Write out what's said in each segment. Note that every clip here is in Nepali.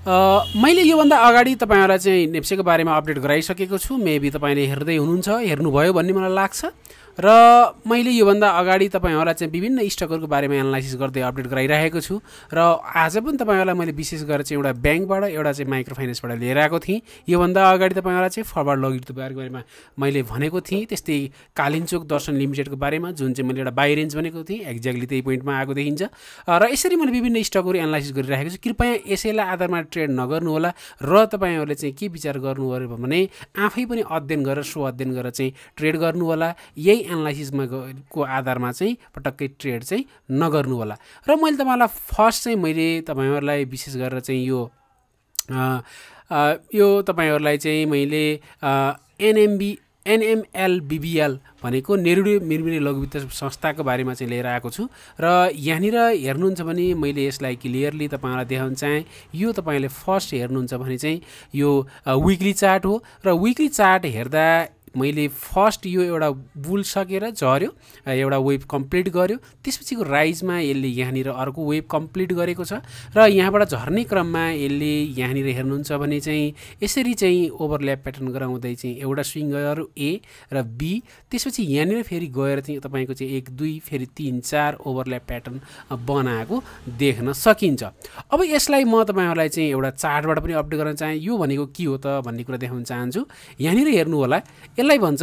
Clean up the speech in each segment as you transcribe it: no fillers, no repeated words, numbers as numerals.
मैले योभन्दा अगाडि तपाईँहरूलाई चाहिँ नेप्सेको बारेमा अपडेट गराइसकेको छु। मेबी तपाईँले हेर्दै हुनुहुन्छ, हेर्नुभयो भन्ने मलाई लाग्छ। र मैले योभन्दा अगाडि तपाईँहरूलाई चाहिँ विभिन्न स्टकहरूको बारेमा एनालाइसिस गर्दै अपडेट गराइरहेको छु। र आज पनि तपाईँहरूलाई मैले विशेष गरेर चाहिँ एउटा ब्याङ्कबाट, एउटा चाहिँ माइक्रो फाइनेन्सबाट लिएर आएको थिएँ। योभन्दा अगाडि तपाईँहरूलाई चाहिँ फरवर्ड लगिटको बारेमा मैले भनेको थिएँ। त्यस्तै कालिन्चोक दर्शन लिमिटेडको बारेमा, जुन चाहिँ मैले एउटा बाई रेन्ज भनेको थिएँ, एक्ज्याक्टली त्यही पोइन्टमा आएको देखिन्छ। र यसरी मैले विभिन्न स्टकहरू एनालाइसिस गरिरहेको छु। कृपया यसैलाई आधारमा ट्रेड नगर्नु होला र तपाईँहरूले चाहिँ के विचार गर्नुभयो भने आफै पनि अध्ययन गरेर, स्व अध्ययन गरेर चाहिँ ट्रेड गर्नु होला। यही एनालाइसिसमा को आधारमा चाहिँ पटक्कै ट्रेड चाहिँ नगर्नु होला। र मैले तपाईँलाई फर्स्ट चाहिँ मैले तपाईँहरूलाई विशेष गरेर चाहिँ यो तपाईँहरूलाई चाहिँ मैले NMLBBL भनेको नेहरू मिरमिरे लघु वित्त संस्थाको बारेमा चाहिँ लिएर आएको छु। र यहाँनिर हेर्नुहुन्छ भने मैले यसलाई क्लियरली तपाईँलाई देखाउन चाहेँ। यो तपाईँले फर्स्ट हेर्नुहुन्छ भने चाहिँ यो विकली चार्ट हो। र विकली चार्ट हेर्दा मैले फर्स्ट यो एउटा बुल सकेर झऱ्यो, एउटा वेभ कम्प्लिट गर्यो। त्यसपछिको राइजमा यसले यहाँनिर अर्को वेभ कम्प्लिट गरेको छ। र यहाँबाट झर्ने क्रममा यसले यहाँनिर हेर्नुहुन्छ भने चाहिँ यसरी चाहिँ ओभरल्याप प्याटर्न गराउँदै चाहिँ एउटा स्विङ गयो A र B। त्यसपछि यहाँनिर फेरि गएर चाहिँ तपाईँको चाहिँ 1 2 फेरि 3 4 ओभरल्याप प्याटर्न बनाएको देख्न सकिन्छ। अब यसलाई म तपाईँहरूलाई चाहिँ एउटा चार्टबाट पनि अपडेट गर्न चाहेँ। यो भनेको के हो त भन्ने कुरा देखाउन चाहन्छु। यहाँनिर हेर्नु होला, यसलाई भन्छ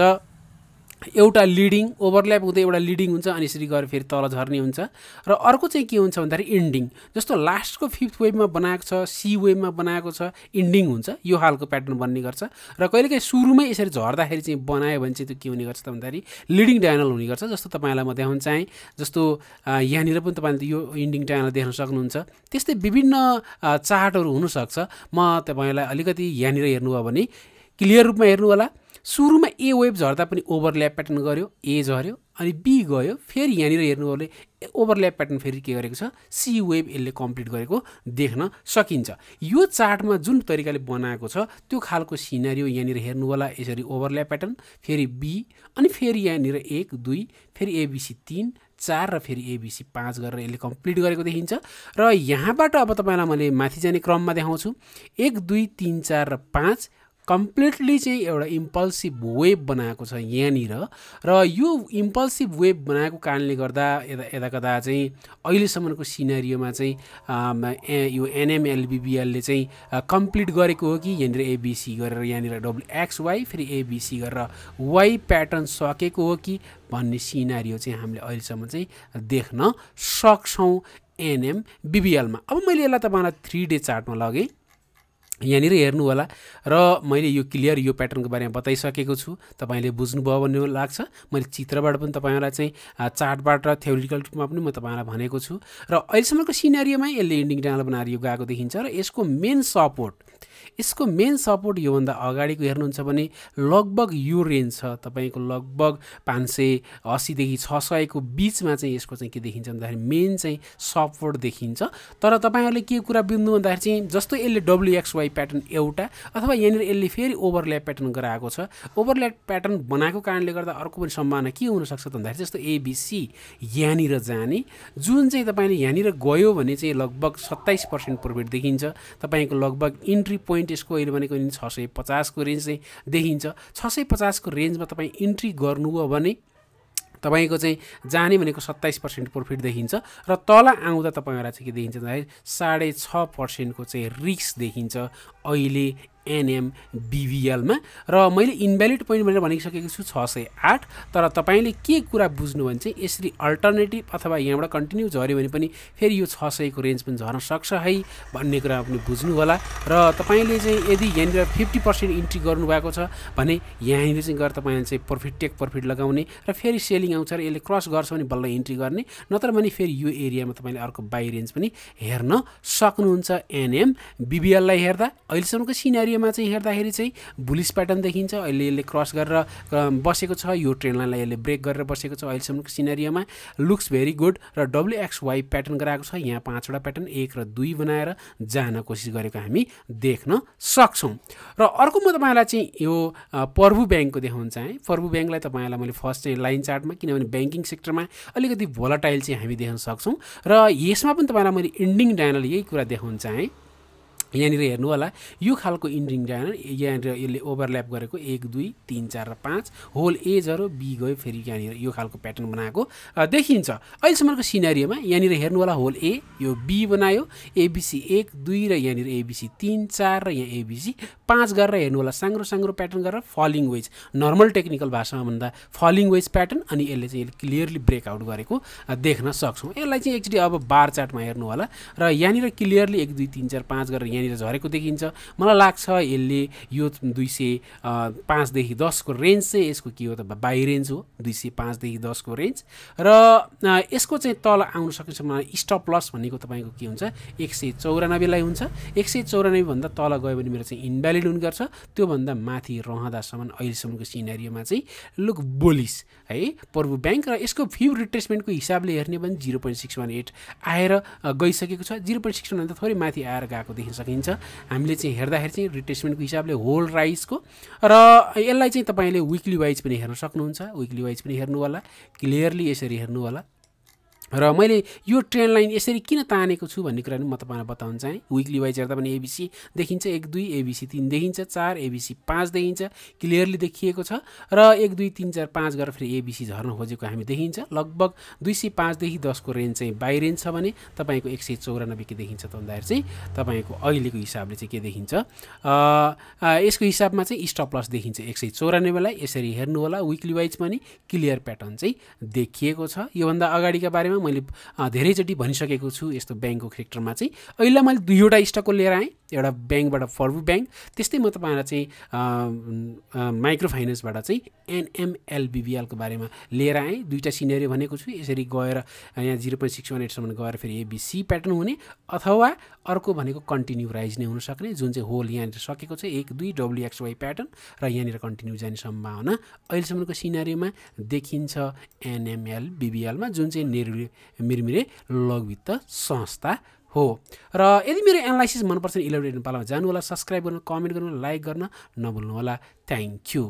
एउटा लिडिङ, ओभरल्याप हुँदै एउटा लिडिङ हुन्छ अनि यसरी गएर फेरि तल झर्ने हुन्छ। र अर्को चाहिँ के हुन्छ भन्दाखेरि इन्डिङ, जस्तो लास्टको 5th वेभमा बनाएको छ, C वेभमा बनाएको छ, इन्डिङ हुन्छ। यो खालको प्याटर्न बन्ने गर्छ। र कहिलेकाहीँ सुरुमै यसरी झर्दाखेरि चाहिँ बनायो भने चाहिँ त्यो के हुने गर्छ त भन्दाखेरि लिडिङ डायनल हुने गर्छ। जस्तो तपाईँलाई म देखाउन चाहेँ, जस्तो यहाँनिर पनि तपाईँले यो इन्डिङ डायनल देख्न सक्नुहुन्छ। त्यस्तै विभिन्न चार्टहरू हुनसक्छ। म तपाईँलाई अलिकति यहाँनिर हेर्नुभयो भने क्लियर रूपमा हेर्नु होला। सुरुमा A वेभ झर्दा पनि ओभरल्याप प्याटर्न गर्यो, A झर्यो अनि B गयो। फेरि यहाँनिर हेर्नु भने ओभरल्याप प्याटर्न फेरि के गरेको छ, C वेभ यसले कम्प्लिट गरेको देख्न सकिन्छ। यो चार्टमा जुन तरिकाले बनाएको छ त्यो खालको सिनारियो यहाँनिर हेर्नु होला। यसरी ओभरल्याप प्याटर्न, फेरि B अनि फेरि यहाँनिर 1 2 फेरि ABC 3 4 र फेरि ABC 5 गरेर यसले कम्प्लिट गरेको देखिन्छ। र यहाँबाट अब तपाईँलाई मैले माथि जाने क्रममा देखाउँछु। 1 2 3 4 र 5 कम्प्लिटली चाहिँ एउटा इम्पल्सिभ वेभ बनाएको छ यहाँनिर। र यो इम्पल्सिभ वेभ बनाएको कारणले गर्दा यता कता चाहिँ अहिलेसम्मको सिनारियोमा चाहिँ यो NMLBBLले चाहिँ कम्प्लिट गरेको हो कि यहाँनिर ABC गरेर यहाँनिर WXY फेरि ABC गरेर Y प्याटर्न सकेको हो कि भन्ने सिनारियो चाहिँ हामीले अहिलेसम्म चाहिँ देख्न सक्छौँ NMBBLमा। अब मैले यसलाई तपाईँलाई 3 डे चार्टमा लगेँ। यहाँनिर हेर्नु होला र मैले यो क्लियर यो प्याटर्नको बारेमा बताइसकेको छु। तपाईँले बुझ्नुभयो भन्ने लाग्छ। मैले चित्रबाट पनि तपाईँलाई चाहिँ चार्टबाट र थ्योरिटिकल रूपमा पनि म तपाईँलाई भनेको छु। र अहिलेसम्मको सिनारियोमा यसले इन्डिङ डायनल बनाएर यो गएको देखिन्छ। र यसको मेन सपोर्ट योभन्दा अगाडिको हेर्नुहुन्छ भने लगभग यो रेन्ज छ तपाईँको लगभग 580 देखि 600 को बिचमा चाहिँ यसको चाहिँ के देखिन्छ भन्दाखेरि मेन चाहिँ सपोर्ट देखिन्छ। तर तपाईँहरूले के कुरा बुझ्नु भन्दाखेरि चाहिँ जस्तो यसले WXY प्याटर्न एउटा अथवा यहाँनिर यसले फेरि ओभरल्याप प्याटर्न गराएको छ। ओभरल्याप प्याटर्न बनाएको कारणले गर्दा अर्को पनि सम्भावना के हुनसक्छ भन्दाखेरि जस्तो ABC यहाँनिर जाने, जुन चाहिँ तपाईँले यहाँनिर गयो भने चाहिँ लगभग 27% प्रफिट देखिन्छ। तपाईँको लगभग इन्ट्री पोइन्ट यसको अहिले भनेको 650 को रेन्ज चाहिँ देखिन्छ। 650 को रेन्जमा तपाईँ इन्ट्री गर्नुभयो भने तपाईँको चाहिँ जाने भनेको 27% प्रफिट देखिन्छ। र तल आउँदा तपाईँहरूलाई चाहिँ के देखिन्छ भन्दाखेरि 6.5% को चाहिँ रिस्क देखिन्छ अहिले NMBBLमा। र मैले इन्भ्यालिड पोइन्ट भनेर भनिसकेको छु 608। तर तपाईँले के कुरा बुझ्नु भने चाहिँ यसरी अल्टरनेटिभ अथवा यहाँबाट कन्टिन्यू झऱ्यो भने पनि फेरि यो 600 को रेन्ज पनि झर्न सक्छ है भन्ने कुरा पनि बुझ्नु होला। र तपाईँले चाहिँ यदि यहाँनिर 50% इन्ट्री गर्नुभएको छ भने यहाँनिर चाहिँ गएर तपाईँले चाहिँ टेक प्रफिट लगाउने र फेरि सेलिङ आउँछ र यसले क्रस गर्छ भने बल्ल इन्ट्री गर्ने, नत्र भने फेरि यो एरियामा तपाईँले अर्को बाई रेन्ज पनि हेर्न सक्नुहुन्छ। NMBBLलाई हेर्दा अहिलेसम्मको सिनारियोमा चाहिँ हेर्दाखेरि चाहिँ बुलिस प्याटर्न देखिन्छ। अहिले यसले क्रस गरेर बसेको छ, यो ट्रेन्ड लाइनलाई यसले ब्रेक गरेर बसेको छ। अहिलेसम्मको सिनारियोमा लुक्स भेरी गुड। र WXY प्याटर्न गराएको छ। यहाँ 5 वटा प्याटर्न 1 र 2 बनाएर जान कोसिस गरेको हामी देख्न सक्छौँ। र अर्को म तपाईँलाई चाहिँ यो प्रभु ब्याङ्कको देखाउन चाहेँ। प्रभु ब्याङ्कलाई तपाईँलाई मैले फर्स्ट चाहिँ लाइन चार्टमा, किनभने ब्याङ्किङ सेक्टरमा अलिकति भोलाटाइल चाहिँ हामी देख्न सक्छौँ। र यसमा पनि तपाईँलाई मैले इन्डिङ डायनल यही कुरा देखाउन चाहेँ। यहाँनिर हेर्नु होला यो खालको इन्डिङ डायन यहाँनिर यसले ओभरल्याप गरेको 1 2 3 4 र 5 होल ए जरो बी गयो फेरि यहाँनिर यो खालको प्याटर्न बनाएको देखिन्छ। अहिलेसम्मको सिनेरियोमा यहाँनिर हेर्नु होला होल ए यो बी बनायो एबिसी 1 2 र यहाँनिर एबिसी 3 4 र यहाँ एबिसी 5 गरेर हेर्नु होला साङ्ग्रो साङ्ग्रो प्याटर्न गरेर फलिङ वेज नर्मल टेक्निकल भाषामा भन्दा फलिङ वेज प्याटर्न अनि यसले चाहिँ क्लियरली ब्रेकआउट गरेको देख्न सक्छौँ। यसलाई चाहिँ एकचोटि अब बार चार्टमा हेर्नु होला र यहाँनिर क्लियरली 1 2 3 4 5 गरेर यहाँनिर झरेको देखिन्छ। मलाई लाग्छ यसले यो 205 देखि 10 को रेन्ज चाहिँ यसको के हो त बाई रेन्ज हो 205 देखि 10 को रेन्ज र यसको चाहिँ तल आउन सकिन्छ मलाई स्टप लस भनेको तपाईँको के हुन्छ 194 लाई हुन्छ। 194 भन्दा तल गयो भने मेरो चाहिँ इनभ्यालिड हुने गर्छ। त्योभन्दा माथि रहँदासम्म अहिलेसम्मको सिनेरियोमा चाहिँ लुक बुलिस है प्रभु ब्याङ्क र यसको फ्यु रिट्रेसमेन्टको हिसाबले हेर्ने भने 0.618 आएर गइसकेको छ। 0.61 भन्दा थोरै माथि आएर गएको देखिन सकिन्छ हामीले चाहिँ हेर्दाखेरि चाहिँ रिट्रेसमेन्टको हिसाबले होल राइजको र यसलाई चाहिँ तपाईँले विकली वाइज पनि हेर्न सक्नुहुन्छ। विकली वाइज पनि हेर्नु होला क्लियरली यसरी हेर्नु होला र मैले यो ट्रेन्ड लाइन यसरी किन तानेको छु भन्ने कुरा पनि म तपाईँलाई बताउन चाहेँ। विकली वाइज हेर्दा पनि एबिसी देखिन्छ 1 2 एबिसी 3 देखिन्छ 4 एबिसी 5 देखिन्छ क्लियरली देखिएको छ र 1 2 3 4 5 गरेर फेरि एबिसी झर्न खोजेको हामी देखिन्छ। लगभग 205 देखि 10 को रेन्ज चाहिँ बाई रेन्ज छ भने तपाईँको 194 के देखिन्छ त भन्दाखेरि चाहिँ तपाईँको अहिलेको हिसाबले चाहिँ के देखिन्छ यसको हिसाबमा चाहिँ स्टप लस देखिन्छ 194 लाई यसरी हेर्नु होला। विकली वाइज पनि क्लियर प्याटर्न चाहिँ देखिएको छ। योभन्दा अगाडिका बारेमा मैले धेरैचोटि भनिसकेको छु। यस्तो ब्याङ्कको सेक्टरमा चाहिँ अहिले मैले दुईवटा स्टकको लिएर आएँ एउटा ब्याङ्कबाट फर्बु ब्याङ्क त्यस्तै म तपाईँलाई चाहिँ माइक्रो फाइनेन्सबाट चाहिँ एनएमएलबिबिएलको बारेमा लिएर आएँ। दुईवटा सिनेरियो भनेको छु यसरी गएर यहाँ 0.618 सम्म गएर फेरि एबिसी प्याटर्न हुने अथवा अर्को भनेको कन्टिन्यू राइज नै हुनसक्ने जुन चाहिँ होल यहाँनिर सकेको छ 1 2 डब्ल्युएक्सवाई प्याटर्न र यहाँनिर कन्टिन्यू जाने सम्भावना अहिलेसम्मको सिनेरियोमा देखिन्छ एनएमएलबिबिएलमा जुन चाहिँ मिरमिरे लघुवित्त संस्था हो। र यदि मेरो एनालाइसिस मनपर्छ भने इलेभेन पालामा जानु होला, सब्सक्राइब गर्नु, कमेन्ट गर्नु, लाइक गर्न नभुल्नु होला। Thank you.